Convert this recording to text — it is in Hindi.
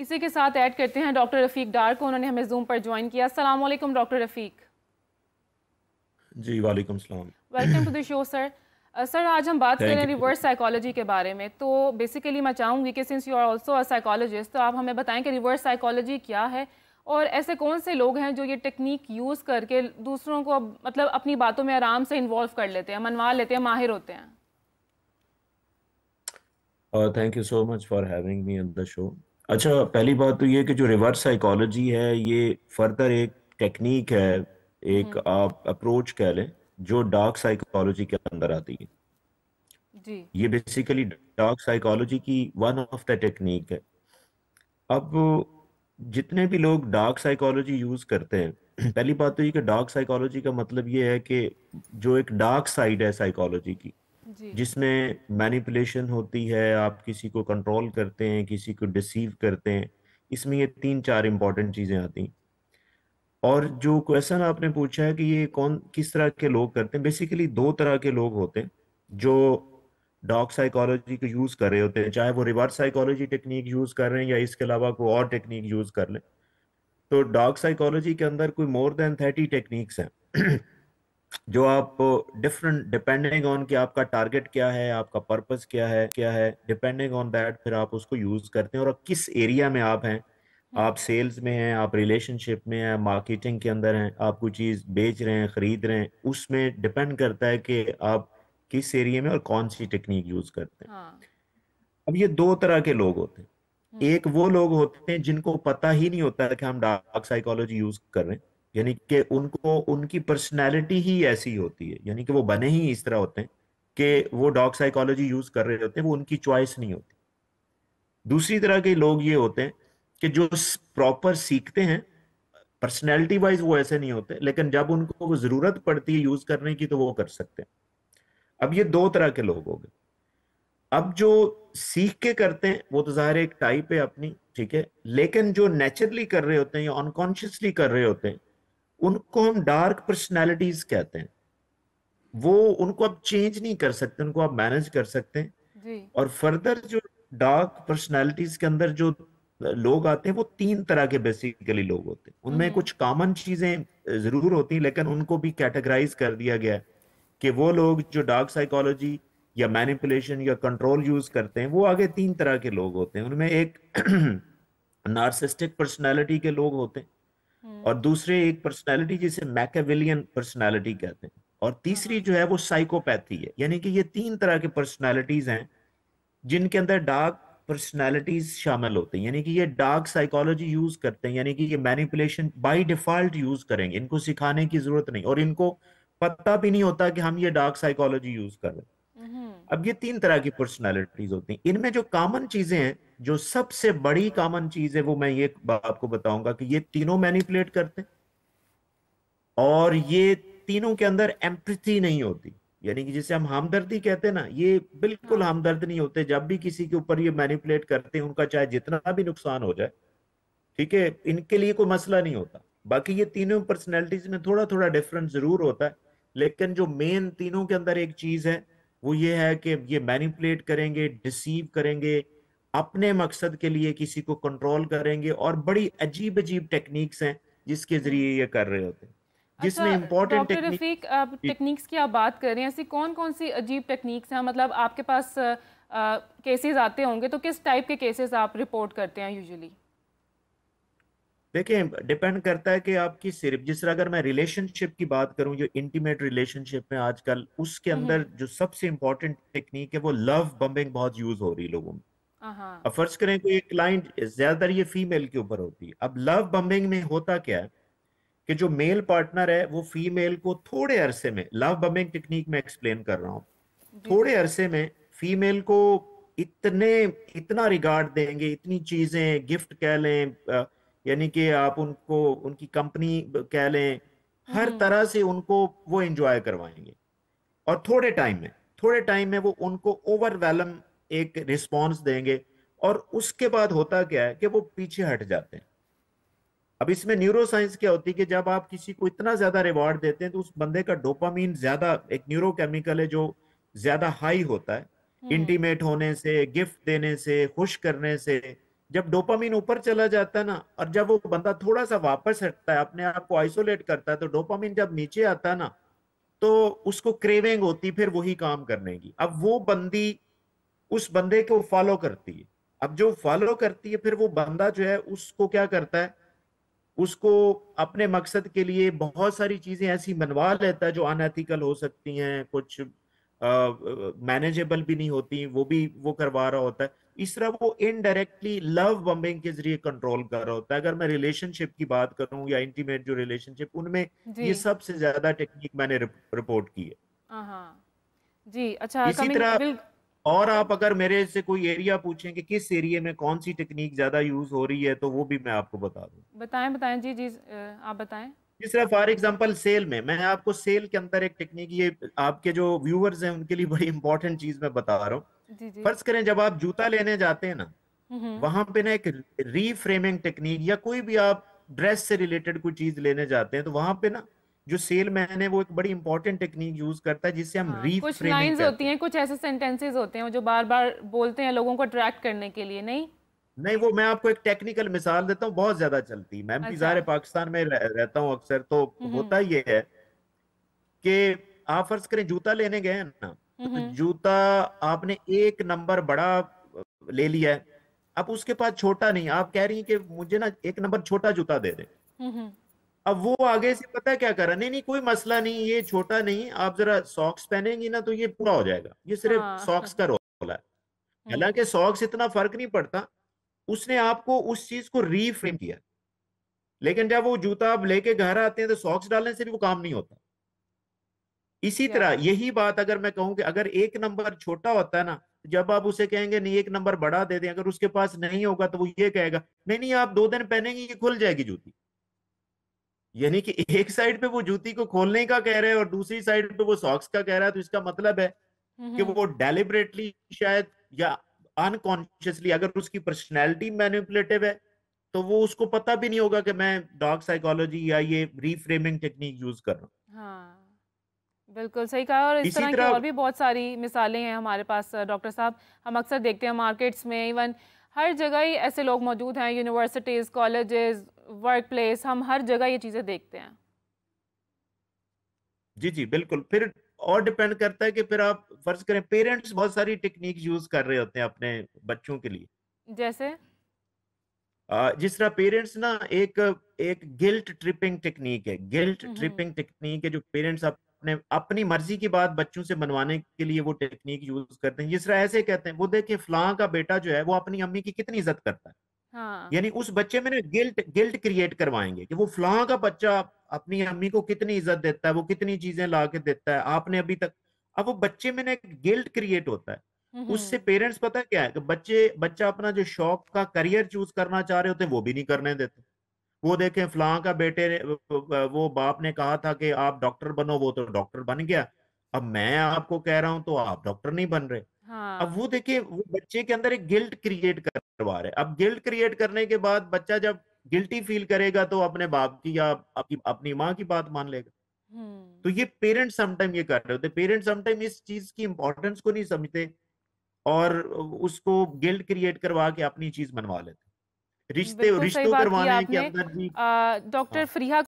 इसी के साथ ऐड करते हैं डॉक्टर रफ़ीक डार को। उन्होंने हमें जूम पर ज्वाइन किया। अस्सलाम वालेकुम डॉक्टर रफ़ीक। जी वालेकुम सलाम। Welcome to the show sir. Sir आज हम बात कर रहे थैंक हैं यू। रिवर्स साइकोलॉजी के बारे में। तो बेसिकली मैं चाहूँगी कि since you are also a psychologist, तो आप हमें बताएं कि रिवर्स साइकोलॉजी क्या है और ऐसे कौन से लोग हैं जो ये टेक्निक यूज़ करके दूसरों को मतलब अपनी बातों में आराम से इन्वॉल्व कर लेते हैं, मनवा लेते हैं, माहिर होते हैं। और thank you so much for having me on the show. अच्छा, पहली बात तो ये कि जो रिवर्स साइकोलॉजी है ये फर्दर एक टेक्निक है, एक हम्म। आप अप्रोच कह लें, जो डार्क साइकोलॉजी के अंदर आती है। जी। ये बेसिकली डार्क साइकोलॉजी की वन ऑफ द टेक्निक है। अब जितने भी लोग डार्क साइकोलॉजी यूज करते हैं, पहली बात तो ये कि डार्क साइकोलॉजी का मतलब ये है कि जो एक डार्क साइड है साइकोलॉजी की, जी। जिसमें मैनिपुलेशन होती है, आप किसी को कंट्रोल करते हैं, किसी को डिसीव करते हैं, इसमें ये तीन चार इंपॉर्टेंट चीजें आती हैं। और जो क्वेश्चन आपने पूछा है कि ये कौन किस तरह के लोग करते हैं, बेसिकली दो तरह के लोग होते हैं जो डॉग साइकोलॉजी को यूज कर रहे होते हैं, चाहे वो रिवर्स साइकोलॉजी टेक्निक यूज कर रहे हैं या इसके अलावा कोई और टेक्निक यूज कर लें। तो डॉग साइकोलॉजी के अंदर कोई मोर देन 30 टेक्निक्स हैं जो आप डिफरेंट डिपेंडिंग ऑन कि आपका टारगेट क्या है, आपका पर्पस क्या है, डिपेंडिंग ऑन दैट फिर आप उसको यूज करते हैं। और किस एरिया में आप हैं, आप सेल्स में हैं, आप रिलेशनशिप में हैं, मार्केटिंग के अंदर हैं, आप कोई चीज बेच रहे हैं, खरीद रहे हैं, उसमें डिपेंड करता है कि आप किस एरिया में और कौन सी टेक्निक यूज करते हैं। हाँ। अब ये दो तरह के लोग होते हैं। हम्म। एक वो लोग होते हैं जिनको पता ही नहीं होता है कि हम डार्क साइकोलॉजी यूज कर रहे हैं, यानी कि उनको उनकी पर्सनैलिटी ही ऐसी होती है, यानी कि वो बने ही इस तरह होते हैं कि वो डार्क साइकोलॉजी यूज कर रहे होते हैं, वो उनकी चॉइस नहीं होती। दूसरी तरह के लोग ये होते हैं कि जो प्रॉपर सीखते हैं, पर्सनैलिटी वाइज वो ऐसे नहीं होते, लेकिन जब उनको वो जरूरत पड़ती है यूज करने की तो वो कर सकते हैं। अब ये दो तरह के लोग हो गए। अब जो सीख के करते हैं वो तो जाहिर है एक टाइप है अपनी, ठीक है, लेकिन जो नेचुरली कर रहे होते हैं या अनकॉन्शियसली कर रहे होते हैं, उनको हम डार्क पर्सनालिटीज कहते हैं। वो उनको आप चेंज नहीं कर सकते, उनको आप मैनेज कर सकते हैं। जी। और फर्दर जो डार्क पर्सनालिटीज के अंदर जो लोग आते हैं वो तीन तरह के बेसिकली लोग होते हैं। उनमें हम्म। कुछ कॉमन चीजें जरूर होती हैं, लेकिन उनको भी कैटेगराइज कर दिया गया है कि वो लोग जो डार्क साइकोलॉजी या मैनिपुलेशन या कंट्रोल यूज करते हैं, वो आगे तीन तरह के लोग होते हैं। उनमें एक नार्सिस्टिक पर्सनालिटी के लोग होते हैं, हम्म। और दूसरे एक पर्सनालिटी जिसे मैकेविलियन पर्सनालिटी कहते हैं, और हाँ तीसरी हाँ। जो है वो साइकोपैथी है। यानी कि ये तीन तरह के पर्सनालिटीज हैं जिनके अंदर डार्क पर्सनालिटीज शामिल होते हैं, यानी कि ये डार्क साइकोलॉजी यूज करते हैं, यानी कि ये मैनिपुलेशन बाय डिफॉल्ट यूज करेंगे, इनको सिखाने की जरूरत नहीं, और इनको पता भी नहीं होता कि हम ये डार्क साइकोलॉजी यूज कर रहे हैं। हम्म। अब ये तीन तरह की पर्सनालिटीज होती हैं। इनमें जो कॉमन चीजें हैं, जो सबसे बड़ी कॉमन चीज है, वो मैं ये आपको बताऊंगा कि ये तीनों मैनिपुलेट करते हैं, और ये तीनों के अंदर एम्पैथी नहीं होती। यानी कि जिसे हम हमदर्दी कहते हैं ना, ये बिल्कुल हाँ। हमदर्द नहीं होते जब भी किसी के ऊपर ये मैनिपुलेट करते हैं, उनका चाहे जितना भी नुकसान हो जाए, ठीक है, इनके लिए कोई मसला नहीं होता। बाकी ये तीनों पर्सनैलिटीज में थोड़ा थोड़ा डिफरेंस जरूर होता है, लेकिन जो मेन तीनों के अंदर एक चीज है वो ये है कि ये मैनिपुलेट करेंगे, डिसीव करेंगे, अपने मकसद के लिए किसी को कंट्रोल करेंगे, और बड़ी अजीब अजीब टेक्निक्स हैं जिसके हम्म। जरिए ये कर रहे होते हैं। अच्छा जिसमें इंपॉर्टेंट डॉक्टर टेक्निक, रफ़ीक, आप टेक्निक्स की आप बात कर रहे हैं, ऐसी कौन कौन सी अजीब टेक्निक्स हैं? मतलब आपके पास केसेस आते होंगे, तो किस टाइप के केसेस आप रिपोर्ट करते हैं यूजुअली? देखिए, डिपेंड करता है कि आपकी सिर्फ जिस तरह, अगर मैं रिलेशनशिप की बात करूं, जो इंटीमेट रिलेशनशिप में आजकल उसके अंदर हम्म। जो सबसे इंपॉर्टेंट टेक्निक है वो लव बम्बिंग बहुत यूज हो रही है लोगों में। हाँ। अब फर्ज करें कोई एक क्लाइंट, ज्यादातर ये फीमेल के ऊपर होती है। अब लव बम्बिंग में होता क्या है कि जो मेल पार्टनर है वो फीमेल को थोड़े अरसे में, लव बम्बिंग टेक्निक में एक्सप्लेन कर रहा हूं, जी जी। थोड़े अरसे में फीमेल को इतने इतना रिगार्ड देंगे, इतनी चीजें, गिफ्ट कह लें, यानी कि आप उनको उनकी कंपनी कह लें, हर हम्म। तरह से उनको वो एंजॉय करवाएंगे। और थोड़े टाइम में वो उनको ओवरवेलम एक रिस्पॉन्स देंगे, और उसके बाद होता क्या है कि वो पीछे हट जाते हैं। अब इसमें न्यूरो साइंस क्या होती है कि जब आप किसी को इतना ज्यादा रिवॉर्ड देते हैं तो उस बंदे का डोपामीन ज्यादा, एक न्यूरोकेमिकल है जो ज्यादा हाई होता है, हम्म। इंटीमेट होने से, गिफ्ट देने से, खुश करने से, जब डोपामिन ऊपर चला जाता है ना, और जब वो बंदा थोड़ा सा वापस हटता है, अपने आप को आइसोलेट करता है, तो डोपामिन जब नीचे आता है ना, तो उसको क्रेविंग होती फिर वही काम करने की। अब वो बंदी उस बंदे को फॉलो करती है। अब जो फॉलो करती है, फिर वो बंदा जो है उसको क्या करता है, उसको अपने मकसद के लिए बहुत सारी चीजें ऐसी बनवा लेता है जो अनएथिकल हो सकती हैं, कुछ मैनेजेबल भी नहीं होती, वो भी वो करवा रहा होता है। इस तरह वो इनडायरेक्टली लव बम्बिंग के जरिए कंट्रोल कर रहा होता है। अगर मैं रिलेशनशिप की बात करूं या इंटीमेट जो रिलेशनशिप, उनमें जी। ये सबसे ज्यादा टेक्निक मैंने रिपोर्ट की है। हाँ जी। अच्छा, इसी कमिंग तरह, विल। और आप अगर मेरे से कोई एरिया पूछें कि किस एरिया में कौन सी टेक्निक ज्यादा यूज हो रही है, तो वो भी मैं आपको बता दूं। बताएं बताएं जी जी, आप बताएं। जिस तरह फॉर एग्जांपल सेल में, मैं आपको सेल के अंदर एक टेक्निक, ये आपके जो व्यूअर्स हैं उनके लिए बड़ी इंपॉर्टेंट चीज मैं बता रहा हूँ। जी जी। फर्ज करें जब आप जूता लेने जाते हैं ना, हम्म। वहां पे ना एक रीफ्रेमिंग टेक्निक, या कोई भी आप ड्रेस से रिलेटेड कोई चीज लेने जाते हैं, तो वहां पे ना जो सेल मैन है वो एक बड़ी इंपॉर्टेंट टेक्निक यूज करता है जिससे हम हाँ, कुछ रीफ्रेमिंग लाइंस होती कहते हैं। हैं, कुछ ऐसे सेंटेंसेस होते हैं जो बार बार बोलते हैं लोगों को अट्रैक्ट करने के लिए, नहीं? नहीं, वो मैं आपको एक टेक्निकल मिसाल देता हूँ, बहुत ज्यादा चलती। मैं भी अच्छा। ज़ाहिर है पाकिस्तान में रहता हूँ अक्सर, तो हम्म। होता ये है कि आप फर्ज करें जूता लेने गए हैं ना, तो हम्म। जूता आपने एक नंबर बड़ा ले लिया है। अब उसके पास छोटा नहीं, आप कह रही हैं कि मुझे ना एक नंबर छोटा जूता दे दे। हम्म। अब वो आगे से पता है क्या कर रहा है, नहीं नहीं कोई मसला नहीं, ये छोटा नहीं, आप जरा सॉक्स पहनेंगी ना तो ये पूरा हो जाएगा, ये सिर्फ हाँ। सॉक्स का रोल है। हम्म। हालांकि सॉक्स इतना फर्क नहीं पड़ता। उसने आपको उस चीज को रीफ्रेम किया। लेकिन जब वो जूता आप लेके घर आते हैं तो सॉक्स डालने से भी वो काम नहीं होता। इसी या। तरह यही बात अगर मैं कहूं कि अगर एक नंबर छोटा होता है ना, जब आप उसे कहेंगे नहीं एक नंबर बड़ा दे दें, अगर उसके पास नहीं होगा तो वो ये कहेगा नहीं नहीं आप 2 दिन पहनेंगे ये खुल जाएगी जूती। यानी कि एक साइड पे वो जूती को खोलने का कह रहे हैं और दूसरी साइड पे वो सॉक्स का कह रहा है, तो इसका मतलब है कि हम्म। वो डेलिबरेटली शायद या अनकॉन्शियसली, अगर उसकी पर्सनैलिटी मैनिपुलेटिव है, तो वो उसको पता भी नहीं होगा कि मैं डार्क साइकोलॉजी या ये रीफ्रेमिंग टेक्निक यूज कर रहा हूँ। हाँ, बिल्कुल सही कहा। और इस इसी तरह की तरह, और भी बहुत सारी मिसालें हैं हमारे पास डॉक्टर साहब। हम अक्सर देखते हैं मार्केट्स में, इवन हर जगह ही ऐसे लोग मौजूद हैं, यूनिवर्सिटीज़, कॉलेजेस, वर्क प्लेस, हम हर जगह ये चीज़ें देखते हैं। जी जी बिल्कुल। फिर और डिपेंड करता है कि फिर आप फर्ज करें पेरेंट्स बहुत सारी टेक्निक यूज कर रहे होते हैं अपने बच्चों के लिए। जैसे? जिस तरह पेरेंट्स ना एक एक गिल्ट ट्रिपिंग टेक्निक है, गिल्ट हम्म। ट्रिपिंग टेक्निक है, जो पेरेंट्स अपने अपनी मर्जी की बात बच्चों से मनवाने के लिए वो टेक्निक यूज करते हैं। जिस तरह ऐसे कहते हैं, वो देखिए फलां का बेटा जो है वो अपनी अम्मी की कितनी इज्जत करता है। हाँ। यानी उस बच्चे में ना गिल्ट गिल्ट क्रिएट करवाएंगे कि वो फलां का बच्चा अपनी अम्मी को कितनी इज्जत देता है, वो कितनी चीजें ला के देता है, आपने अभी तक। अब वो बच्चे में ना एक गिल्ट क्रिएट होता है। उससे हम्म। पेरेंट्स पता क्या है कि बच्चा अपना जो शौक का करियर चूज करना चाह रहे होते हैं वो भी नहीं करने देते। वो देखें फलां का बेटे ने, वो बाप ने कहा था कि आप डॉक्टर बनो, वो तो डॉक्टर बन गया, अब मैं आपको कह रहा हूं तो आप डॉक्टर नहीं बन रहे। अब हाँ। वो देखिए वो बच्चे के अंदर एक गिल्ट क्रिएट करवा रहे हैं। अब गिल्ट क्रिएट करने के बाद बच्चा जब गिल्टी फील करेगा तो अपने बाप की या आपकी अपनी माँ की बात मान लेगा। तो हम्म। ये पेरेंट्स समटाइम ये कर रहे होते, पेरेंट्स समटाइम इस चीज की इंपॉर्टेंस को नहीं समझते और उसको गिल्ट क्रिएट करवा के अपनी चीज मनवा लेते। बिल्कुल सही रिश्तों बात की करवाने के आपने। अंदर भी। डॉक्टर हाँ फरीहा